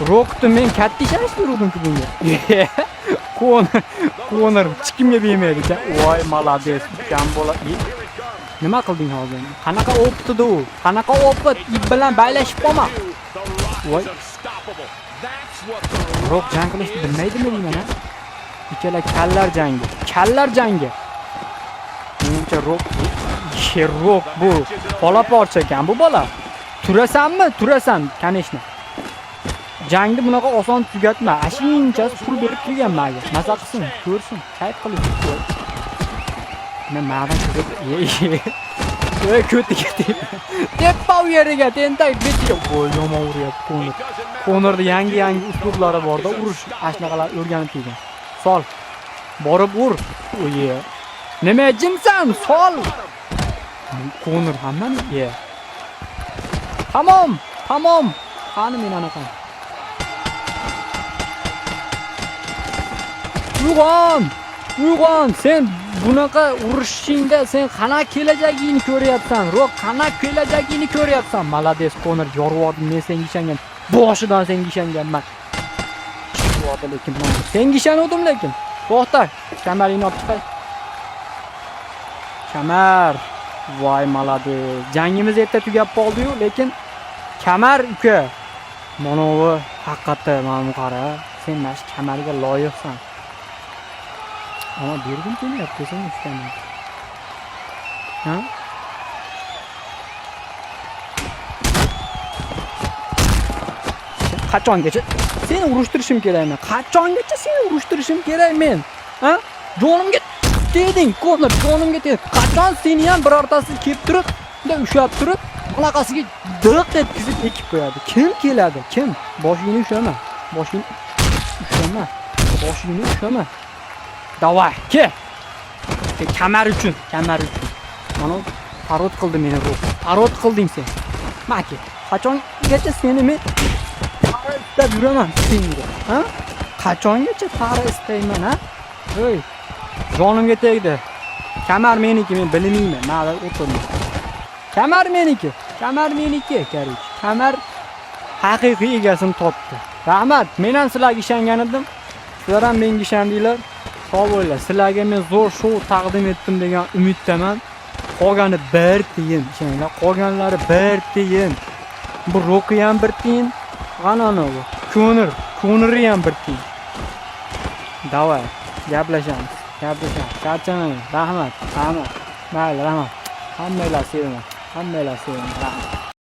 Rock'ni men katta ishonish beruvdim-ku bunga. Konor chiqimga bermaydi ekan. Voy, malades, kam bola. Nima qilding hozir? Qanaqa o'pdi u? Qanaqa o'pdi? Ip bilan baylashib qolma. Voy. Rock jang qilishni bilmaydimi deyman ha? Ikkala kallar jangi. Kallar jangi. Menimcha Rock bu bola parcha ekan bu bola. Turasanmi? Turasan, kanishni. Jangni bunaqa oson tugatma. Ashunchasi pul berib kelgan menga. Maza qilsin, ko'rsin, kayf qilsin. Men ma'dan ko'rib, voy ko'ti. Teppa u yeriga, tentak betiga. Voy, yomon uryapti Konor. Konorda yangi uslublari bor-da, urush, ashnaqalar o'rganib kelgan. Sol. Borib ur. Oye. Nima jimsan? Sol. Konor hammani ye. Tamom. Qani men anaqa. Uyg'on, sen bunaqa urushingda sen qanaqa kelajagingni ko'ryapsan? Rock qanaqa kelajagingni ko'ryapsan? Malades Konor, yorvordim men senga ishongan. Boshidan senga ishonganman. Chiqdi lekin men senga ishondim lekin. To'xta, kamaringni olib chiqay. Kamar. Voy malades. Jangimiz erta tugab qoldi-yu, lekin kamar uka. Mana bu haqiqatda men qara. Sen mana shu kamarga loyiqsan. Ama bergim kelyapti sen ishdan. Ha? Qachongacha seni urishtirishim kerak men? Qachongacha seni urishtirishim kerak men? Ha? Jonimga tegding, Konor, jonimga tegding. Qachon seni ham birortasi kelib turib, bunday ushab turib, anaqasiga diq etkizib ekib qo'yadi. Kim keladi? Kim? Boshingni ushama. Boshingni ushama. Davay, ke. Kamar uchun. Mana parod qildi meni bu. Parod qilding sen. Maki, qachongacha seni men para istab yuraman senga, ha? Qachongacha para istayman, ha? Ey, jonimga tegdi. Kamar meniki, men bilmayman. Mana o'tirdim. Kamar meniki, karich. Kamar haqiqiy egasini topdi. Rahmat, men ham sizlarga ishongan edim. Sizlar ham menga ishondinglar. Sog' bo'linglar. Sizlarga men zo'r shou taqdim etdim degan umiddaman. Qolgani bir tiyin, ishoninglar. Qolganlari bir tiyin. Bu Rocky ham bir tiyin. Qanani bu? Konor ham bir tiyin. Davay, gaplashamiz. Charchamang. Rahmat. Mayli, rahmat. Hammanglar sevaman. Rahmat.